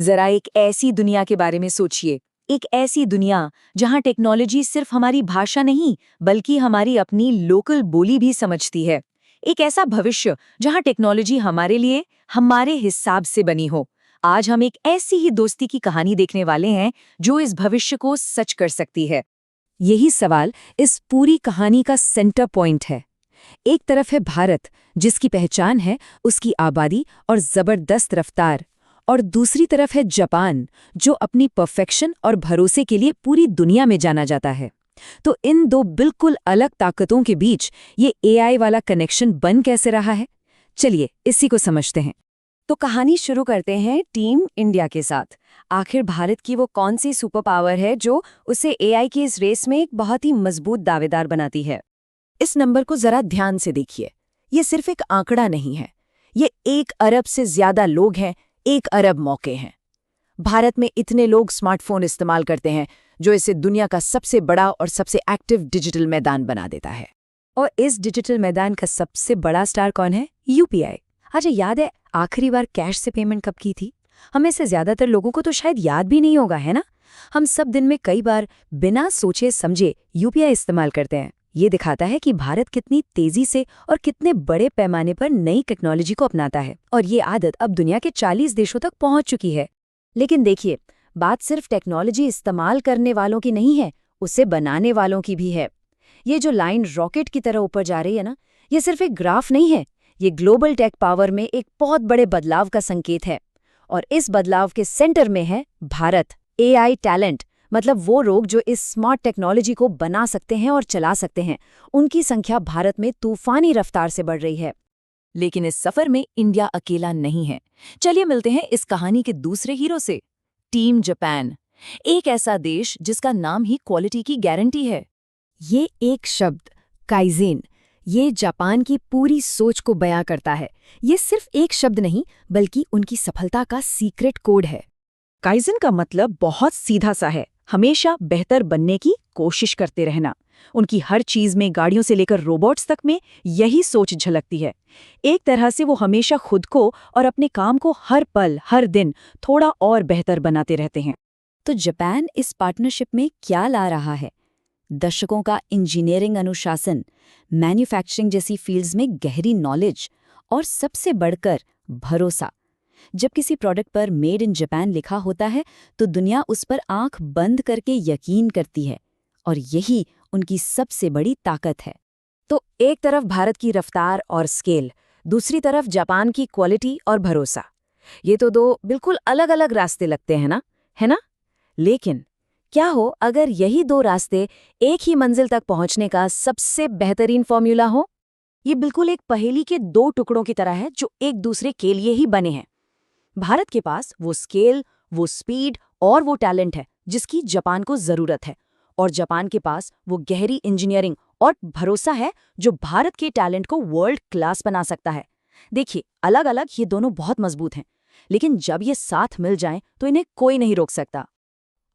जरा एक ऐसी दुनिया के बारे में सोचिए, एक ऐसी दुनिया जहां टेक्नोलॉजी सिर्फ हमारी भाषा नहीं बल्कि हमारी अपनी लोकल बोली भी समझती है। एक ऐसा भविष्य जहां टेक्नोलॉजी हमारे लिए हमारे हिसाब से बनी हो। आज हम एक ऐसी ही दोस्ती की कहानी देखने वाले हैं जो इस भविष्य को सच कर सकती है। यही सवाल इस पूरी कहानी का सेंटर पॉइंट है। एक तरफ है भारत, जिसकी पहचान है उसकी आबादी और जबरदस्त रफ्तार, और दूसरी तरफ है जापान, जो अपनी परफेक्शन और भरोसे के लिए पूरी दुनिया में जाना जाता है। तो इन दो बिल्कुल अलग ताकतों के बीच ये एआई वाला कनेक्शन बन कैसे रहा है? चलिए इसी को समझते हैं। तो कहानी शुरू करते हैं टीम इंडिया के साथ। आखिर भारत की वो कौन सी सुपर पावर है जो उसे एआई की इस रेस में एक बहुत ही मजबूत दावेदार बनाती है? इस नंबर को जरा ध्यान से देखिए। ये सिर्फ एक आंकड़ा नहीं है, ये 1 अरब से ज्यादा लोग हैं, 1 अरब मौके हैं। भारत में इतने लोग स्मार्टफोन इस्तेमाल करते हैं जो इसे दुनिया का सबसे बड़ा और सबसे एक्टिव डिजिटल मैदान बना देता है। और इस डिजिटल मैदान का सबसे बड़ा स्टार कौन है? यूपीआई। अच्छा, याद है आखिरी बार कैश से पेमेंट कब की थी? हमें से ज्यादातर लोगों को तो शायद याद भी नहीं होगा, है ना? हम सब दिन में कई बार बिना सोचे समझे यूपीआई इस्तेमाल करते हैं। ये दिखाता है कि भारत कितनी तेजी से और कितने बड़े पैमाने पर नई टेक्नोलॉजी को अपनाता है, और ये आदत अब दुनिया के 40 देशों तक पहुंच चुकी है। लेकिन देखिए, बात सिर्फ टेक्नोलॉजी इस्तेमाल करने वालों की नहीं है, उसे बनाने वालों की भी है। ये जो लाइन रॉकेट की तरह ऊपर जा रही है ना, ये सिर्फ एक ग्राफ नहीं है, ये ग्लोबल टेक पावर में एक बहुत बड़े बदलाव का संकेत है। और इस बदलाव के सेंटर में है भारत। एआई टैलेंट, मतलब वो लोग जो इस स्मार्ट टेक्नोलॉजी को बना सकते हैं और चला सकते हैं, उनकी संख्या भारत में तूफानी रफ्तार से बढ़ रही है। लेकिन इस सफर में इंडिया अकेला नहीं है। चलिए मिलते हैं इस कहानी के दूसरे हीरो से, टीम जापान। एक ऐसा देश जिसका नाम ही क्वालिटी की गारंटी है। ये एक शब्द काइजेन, ये जापान की पूरी सोच को बयां करता है। ये सिर्फ एक शब्द नहीं बल्कि उनकी सफलता का सीक्रेट कोड है। काइजन का मतलब बहुत सीधा सा है, हमेशा बेहतर बनने की कोशिश करते रहना। उनकी हर चीज में, गाड़ियों से लेकर रोबोट्स तक में, यही सोच झलकती है। एक तरह से वो हमेशा खुद को और अपने काम को हर पल हर दिन थोड़ा और बेहतर बनाते रहते हैं। तो जापान इस पार्टनरशिप में क्या ला रहा है? दशकों का इंजीनियरिंग अनुशासन, मैन्युफैक्चरिंग जैसी फील्ड्स में गहरी नॉलेज, और सबसे बढ़कर भरोसा। जब किसी प्रोडक्ट पर मेड इन जापान लिखा होता है तो दुनिया उस पर आंख बंद करके यकीन करती है, और यही उनकी सबसे बड़ी ताकत है। तो एक तरफ भारत की रफ्तार और स्केल, दूसरी तरफ जापान की क्वालिटी और भरोसा। ये तो दो बिल्कुल अलग अलग रास्ते लगते हैं ना, है ना? लेकिन क्या हो अगर यही दो रास्ते एक ही मंजिल तक पहुंचने का सबसे बेहतरीन फॉर्मूला हो? ये बिल्कुल एक पहेली के 2 टुकड़ों की तरह है जो एक दूसरे के लिए ही बने हैं। भारत के पास वो स्केल, वो स्पीड और वो टैलेंट है जिसकी जापान को जरूरत है, और जापान के पास वो गहरी इंजीनियरिंग और भरोसा है जो भारत के टैलेंट को वर्ल्ड क्लास बना सकता है। देखिए, अलग अलग ये दोनों बहुत मजबूत हैं, लेकिन जब ये साथ मिल जाएं तो इन्हें कोई नहीं रोक सकता।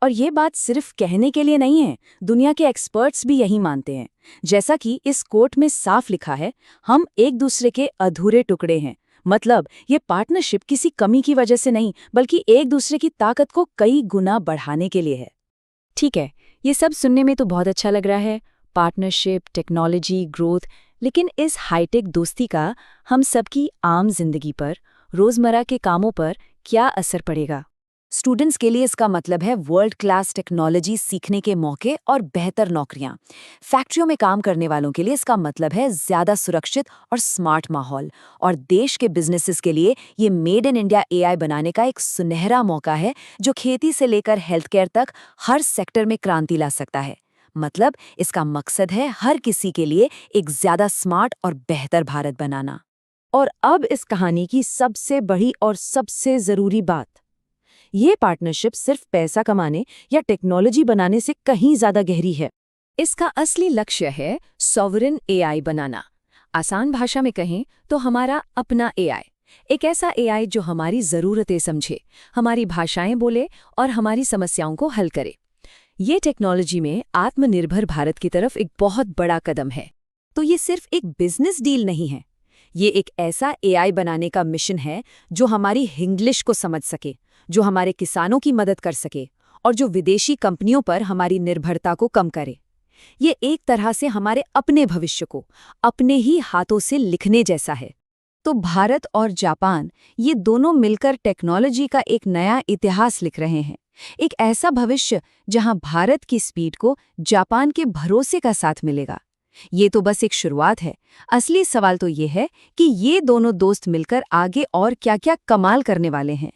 और ये बात सिर्फ कहने के लिए नहीं है, दुनिया के एक्सपर्ट्स भी यही मानते हैं। जैसा कि इस कोट में साफ लिखा है, हम एक दूसरे के अधूरे टुकड़े हैं। मतलब ये पार्टनरशिप किसी कमी की वजह से नहीं बल्कि एक दूसरे की ताकत को कई गुना बढ़ाने के लिए है। ठीक है, ये सब सुनने में तो बहुत अच्छा लग रहा है, पार्टनरशिप, टेक्नोलॉजी, ग्रोथ। लेकिन इस हाईटेक दोस्ती का हम सबकी आम जिंदगी पर, रोजमर्रा के कामों पर क्या असर पड़ेगा? स्टूडेंट्स के लिए इसका मतलब है वर्ल्ड क्लास टेक्नोलॉजी सीखने के मौके और बेहतर नौकरियां। फैक्ट्रियों में काम करने वालों के लिए इसका मतलब है ज्यादा सुरक्षित और स्मार्ट माहौल। और देश के बिजनेसेस के लिए ये मेड इन इंडिया एआई बनाने का एक सुनहरा मौका है जो खेती से लेकर हेल्थ केयर तक हर सेक्टर में क्रांति ला सकता है। मतलब इसका मकसद है हर किसी के लिए एक ज्यादा स्मार्ट और बेहतर भारत बनाना। और अब इस कहानी की सबसे बड़ी और सबसे जरूरी बात, ये पार्टनरशिप सिर्फ पैसा कमाने या टेक्नोलॉजी बनाने से कहीं ज्यादा गहरी है। इसका असली लक्ष्य है सॉवरेन एआई बनाना। आसान भाषा में कहें तो हमारा अपना एआई, एक ऐसा एआई जो हमारी जरूरतें समझे, हमारी भाषाएं बोले और हमारी समस्याओं को हल करे। ये टेक्नोलॉजी में आत्मनिर्भर भारत की तरफ एक बहुत बड़ा कदम है। तो ये सिर्फ एक बिजनेस डील नहीं है, ये एक ऐसा एआई बनाने का मिशन है जो हमारी इंग्लिश को समझ सके, जो हमारे किसानों की मदद कर सके और जो विदेशी कंपनियों पर हमारी निर्भरता को कम करे। ये एक तरह से हमारे अपने भविष्य को अपने ही हाथों से लिखने जैसा है। तो भारत और जापान ये दोनों मिलकर टेक्नोलॉजी का एक नया इतिहास लिख रहे हैं। एक ऐसा भविष्य जहां भारत की स्पीड को जापान के भरोसे का साथ मिलेगा। ये तो बस एक शुरुआत है। असली सवाल तो ये है कि ये दोनों दोस्त मिलकर आगे और क्या-क्या कमाल करने वाले हैं।